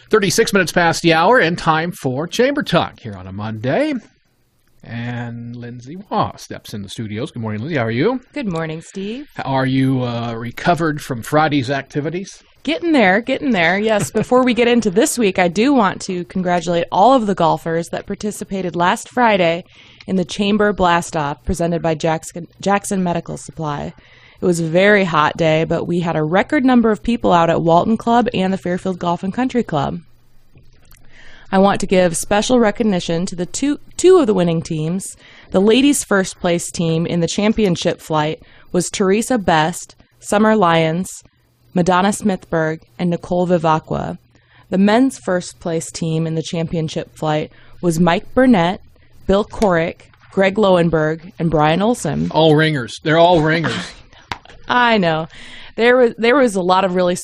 36 minutes past the hour and time for Chamber Talk here on a Monday. And Lindsey Waugh steps in the studios. Good morning, Lindsey. How are you? Good morning, Steve. Are you recovered from Friday's activities? Getting there. Yes, before we get into this week, I do want to congratulate all of the golfers that participated last Friday in the Chamber Blast-Off presented by Jackson Medical Supply. It was a very hot day, but we had a record number of people out at Walton Club and the Fairfield Golf and Country Club. I want to give special recognition to the two of the winning teams. The ladies' first place team in the championship flight was Teresa Best, Summer Lyons, Madonna Smithberg, and Nicole Vivacqua. The men's first place team in the championship flight was Mike Burnett, Bill Korick, Greg Lowenberg, and Brian Olson. All ringers. They're all ringers. I know. There was a lot of really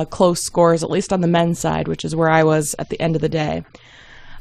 close scores, at least on the men's side, which is where I was at the end of the day.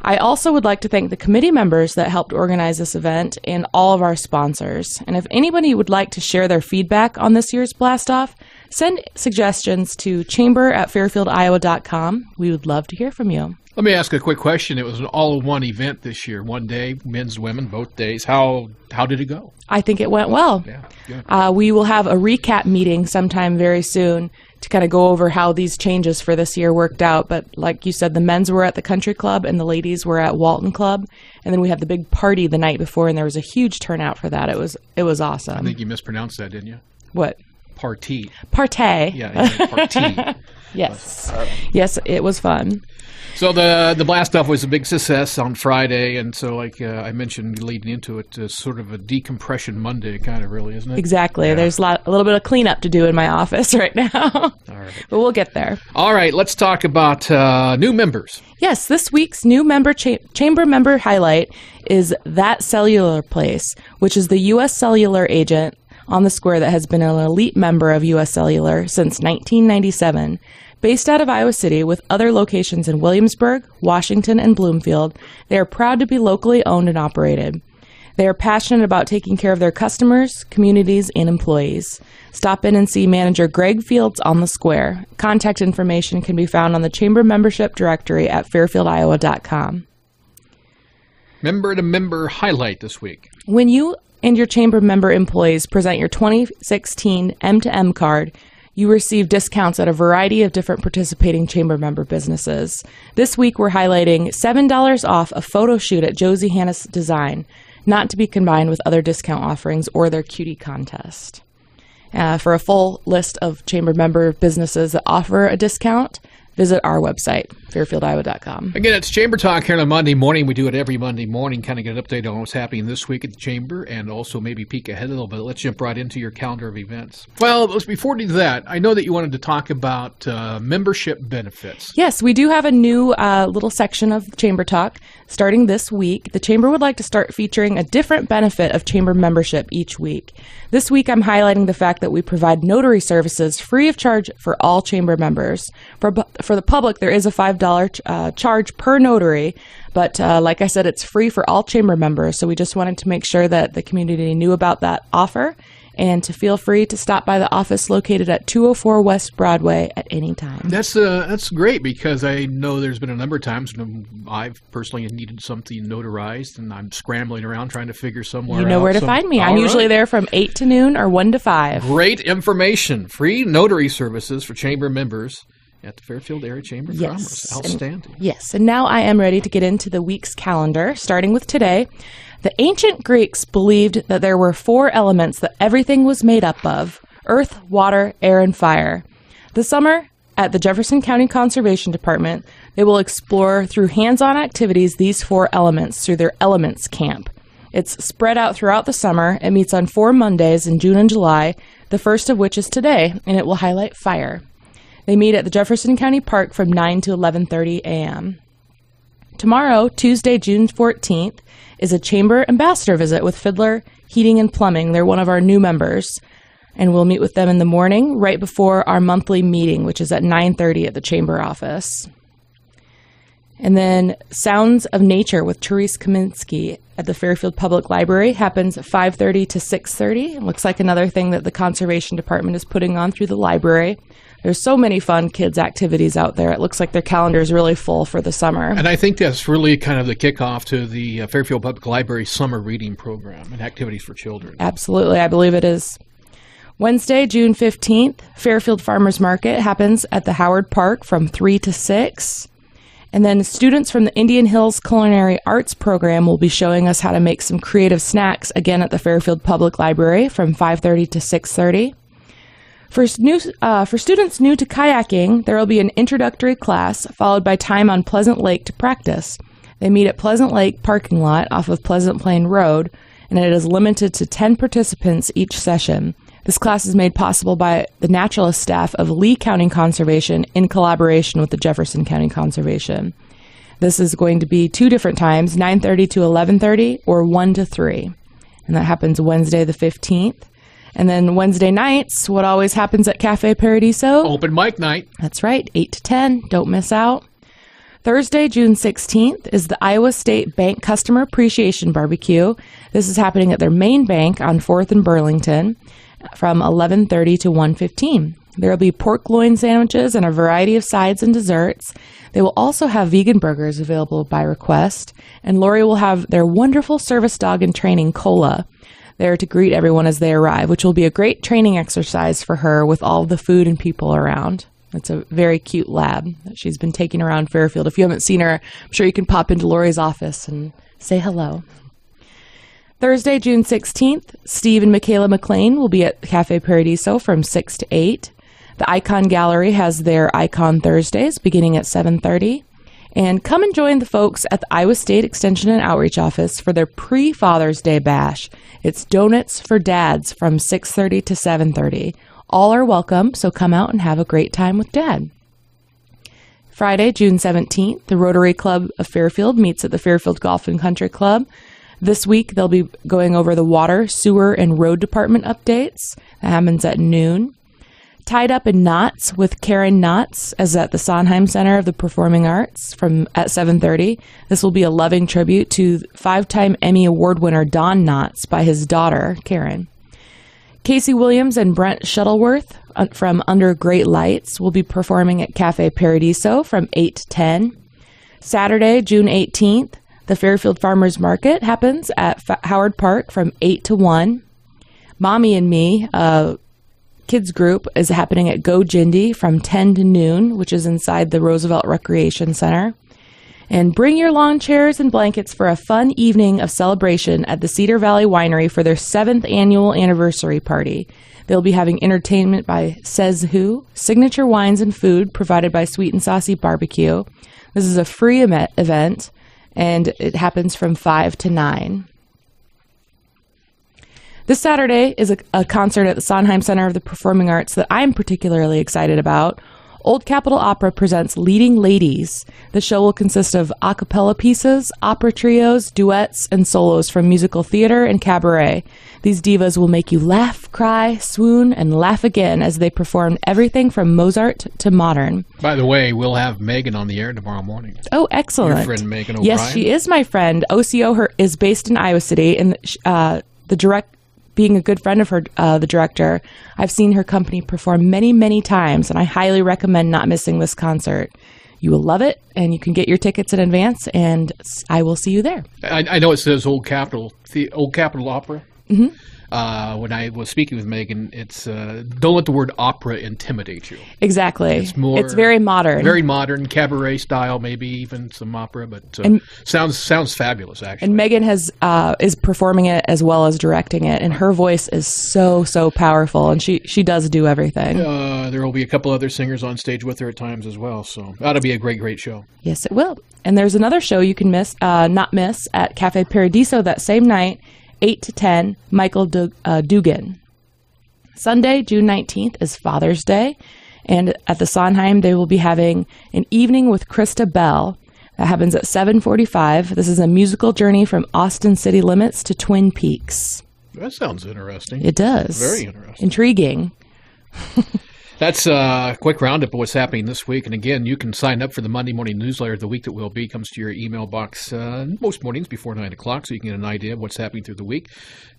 I also would like to thank the committee members that helped organize this event and all of our sponsors. And if anybody would like to share their feedback on this year's Blast-Off, send suggestions to chamber@fairfieldiowa.com. We would love to hear from you. Let me ask a quick question. It was an all-in-one event this year, one day, men's, women, both days. How did it go? I think it went well. Yeah, good. We will have a recap meeting sometime very soon to kind of go over how these changes for this year worked out. But like you said, the men's were at the country club and the ladies were at Walton Club. And then we had the big party the night before, and there was a huge turnout for that. It was awesome. I think you mispronounced that, didn't you? What? Party. Partay. Yeah, party. Yes. Yes, it was fun. So the Blast-Off was a big success on Friday, and so like I mentioned leading into it, sort of a decompression Monday kind of really, isn't it? Exactly. Yeah. There's a little bit of cleanup to do in my office right now. All right. But we'll get there. All right, let's talk about new members. Yes, this week's new chamber member highlight is That Cellular Place, which is the U.S. Cellular agent on the square that has been an elite member of U.S. Cellular since 1997. Based out of Iowa City with other locations in Williamsburg, Washington, and Bloomfield, they are proud to be locally owned and operated. They are passionate about taking care of their customers, communities, and employees. Stop in and see manager Greg Fields on the square. Contact information can be found on the Chamber membership directory at fairfieldiowa.com. Member-to-member highlight this week. When you and your Chamber member employees present your 2016 M2M card, you receive discounts at a variety of different participating Chamber member businesses. This week, we're highlighting $7 off a photo shoot at Josie Hannes Design, not to be combined with other discount offerings or their cutie contest. For a full list of Chamber member businesses that offer a discount, visit our website, fairfieldiowa.com. Again, it's Chamber Talk here on a Monday morning. We do it every Monday morning, kind of get an update on what's happening this week at the Chamber and also maybe peek ahead a little bit. Let's jump right into your calendar of events. Well, before we do that, I know that you wanted to talk about membership benefits. Yes, we do have a new little section of Chamber Talk starting this week. The Chamber would like to start featuring a different benefit of Chamber membership each week. This week, I'm highlighting the fact that we provide notary services free of charge for all Chamber members. For the public, there is a $5 charge per notary, but like I said, it's free for all Chamber members, so we just wanted to make sure that the community knew about that offer and to feel free to stop by the office located at 204 West Broadway at any time. That's great because I know there's been a number of times when I've personally needed something notarized and I'm scrambling around trying to figure somewhere out. You know where to find me. I'm usually there from 8 to noon or 1 to 5. Great information. Free notary services for Chamber members at the Fairfield Area Chamber of Commerce. Outstanding. And now I am ready to get into the week's calendar, starting with today. The ancient Greeks believed that there were 4 elements that everything was made up of: earth, water, air, and fire. This summer, at the Jefferson County Conservation Department, they will explore through hands-on activities these 4 elements through their Elements Camp. It's spread out throughout the summer. It meets on 4 Mondays in June and July, the first of which is today, and it will highlight fire. They meet at the Jefferson County Park from 9 to 11:30 a.m. Tomorrow, Tuesday, June 14th, is a Chamber Ambassador visit with Fiddler Heating and Plumbing. They're one of our new members, and we'll meet with them in the morning right before our monthly meeting, which is at 9:30 at the Chamber office. And then Sounds of Nature with Therese Kaminsky at the Fairfield Public Library happens at 5:30 to 6:30. It looks like another thing that the Conservation Department is putting on through the library. There's so many fun kids' activities out there. It looks like their calendar is really full for the summer. And I think that's really kind of the kickoff to the Fairfield Public Library summer reading program and activities for children. Absolutely. I believe it is. Wednesday, June 15th, Fairfield Farmers Market happens at the Howard Park from 3 to 6. And then students from the Indian Hills Culinary Arts program will be showing us how to make some creative snacks again at the Fairfield Public Library from 5:30 to 6:30. For students new to kayaking, there will be an introductory class followed by time on Pleasant Lake to practice. They meet at Pleasant Lake parking lot off of Pleasant Plain Road, and it is limited to 10 participants each session. This class is made possible by the naturalist staff of Lee County Conservation in collaboration with the Jefferson County Conservation. This is going to be 2 different times, 9:30 to 11:30 or 1 to 3. And that happens Wednesday the 15th. And then Wednesday nights, what always happens at Cafe Paradiso? Open mic night. That's right, 8 to 10. Don't miss out. Thursday, June 16th, is the Iowa State Bank Customer Appreciation Barbecue. This is happening at their main bank on 4th and Burlington from 11:30 to 1:15. There will be pork loin sandwiches and a variety of sides and desserts. They will also have vegan burgers available by request. And Lori will have their wonderful service dog in training, Cola, there to greet everyone as they arrive, which will be a great training exercise for her with all the food and people around. It's a very cute lab that she's been taking around Fairfield. If you haven't seen her, I'm sure you can pop into Lori's office and say hello. Thursday, June 16th, Steve and Michaela McLean will be at Cafe Paradiso from 6 to 8. The Icon Gallery has their Icon Thursdays beginning at 7:30. And come and join the folks at the Iowa State Extension and Outreach Office for their pre-Father's Day Bash. It's Donuts for Dads from 6:30 to 7:30. All are welcome, so come out and have a great time with Dad. Friday, June 17th, the Rotary Club of Fairfield meets at the Fairfield Golf and Country Club. This week, they'll be going over the water, sewer, and road department updates. That happens at noon. Tied Up in Knots with Karen Knotts is at the Sondheim Center of the Performing Arts at 7:30. This will be a loving tribute to 5-time Emmy Award winner Don Knotts by his daughter, Karen. Casey Williams and Brent Shuttleworth from Under Great Lights will be performing at Cafe Paradiso from 8 to 10. Saturday, June 18th, the Fairfield Farmers Market happens at Howard Park from 8 to 1. Mommy and Me, kids group, is happening at Go Jindy from 10 to noon, which is inside the Roosevelt Recreation Center. And bring your lawn chairs and blankets for a fun evening of celebration at the Cedar Valley Winery for their 7th annual anniversary party. They'll be having entertainment by Says Who, signature wines and food provided by Sweet and Saucy Barbecue. This is a free event, and it happens from 5 to 9. This Saturday is a concert at the Sondheim Center of the Performing Arts that I'm particularly excited about. Old Capitol Opera presents Leading Ladies. The show will consist of a cappella pieces, opera trios, duets, and solos from musical theater and cabaret. These divas will make you laugh, cry, swoon, and laugh again as they perform everything from Mozart to modern. By the way, we'll have Megan on the air tomorrow morning. Oh, excellent. Your friend Megan O'Brien. Yes, she is my friend. OCO is based in Iowa City, and being a good friend of her, the director, I've seen her company perform many, many times, and I highly recommend not missing this concert. You will love it, and you can get your tickets in advance, and I will see you there. I know it says Old Capitol Opera. Mm-hmm. When I was speaking with Megan, it's don't let the word opera intimidate you. Exactly. It's very modern. Very modern, cabaret style, maybe even some opera, but sounds fabulous, actually. And Megan is performing it as well as directing it, and her voice is so powerful, and she does do everything. There will be a couple other singers on stage with her at times as well, so that'll be a great show. Yes, it will. And there's another show you can not miss at Cafe Paradiso that same night, 8 to 10, Michael Dugan. Sunday, June 19th, is Father's Day, and at the Sondheim, they will be having an evening with Krista Bell. That happens at 7:45. This is a musical journey from Austin city limits to Twin Peaks. That sounds interesting. It does. Very interesting. Intriguing. That's a quick roundup of what's happening this week. And again, you can sign up for the Monday morning newsletter. The week that will be comes to your email box most mornings before 9 o'clock, so you can get an idea of what's happening through the week,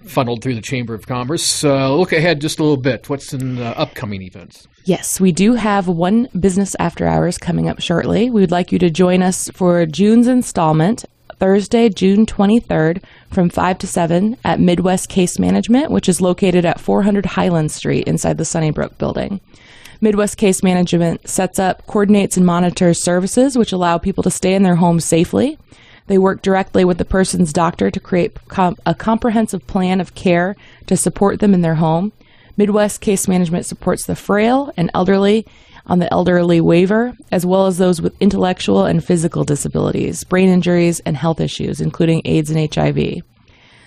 funneled through the Chamber of Commerce. Look ahead just a little bit. What's in the upcoming events? Yes, we do have one business after hours coming up shortly. We would like you to join us for June's installment, Thursday, June 23rd from 5 to 7 at Midwest Case Management, which is located at 400 Highland Street inside the Sunnybrook building. Midwest Case Management sets up, coordinates, and monitors services which allow people to stay in their homes safely. They work directly with the person's doctor to create a comprehensive plan of care to support them in their home. Midwest Case Management supports the frail and elderly on the elderly waiver, as well as those with intellectual and physical disabilities, brain injuries, and health issues, including AIDS and HIV.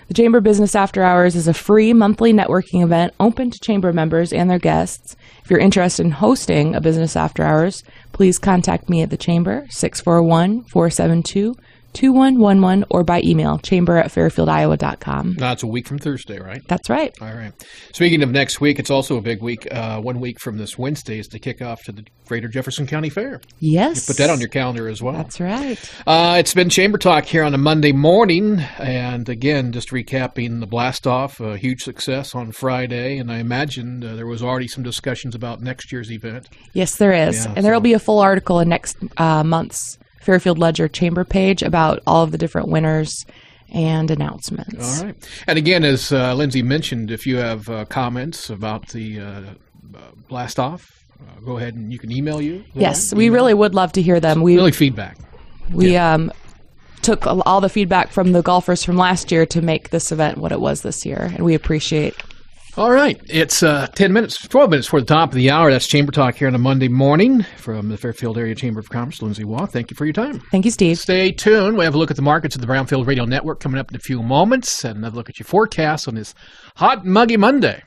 The Chamber Business After Hours is a free monthly networking event open to Chamber members and their guests. If you're interested in hosting a Business After Hours, please contact me at the Chamber, 641-472-2111, or by email, chamber@fairfieldiowa.com. That's a week from Thursday, right? That's right. All right. Speaking of next week, it's also a big week. 1 week from this Wednesday is the kickoff to the Greater Jefferson County Fair. Yes. You put that on your calendar as well. That's right. It's been Chamber Talk here on a Monday morning. And again, just recapping the blast-off, a huge success on Friday. And I imagine there was already some discussions about next year's event. Yes, there is. And there will be a full article in next month's Fairfield Ledger Chamber page about all of the different winners and announcements. All right. And again, as Lindsey mentioned, if you have comments about the blast-off, go ahead and you can email you. Yes, we really would love to hear them. Really feedback. We took all the feedback from the golfers from last year to make this event what it was this year, and we appreciate. All right. It's 12 minutes for the top of the hour. That's Chamber Talk here on a Monday morning from the Fairfield Area Chamber of Commerce. Lindsey Waugh, thank you for your time. Thank you, Steve. Stay tuned. We have a look at the markets of the Brownfield Radio Network coming up in a few moments, and another look at your forecast on this hot, muggy Monday.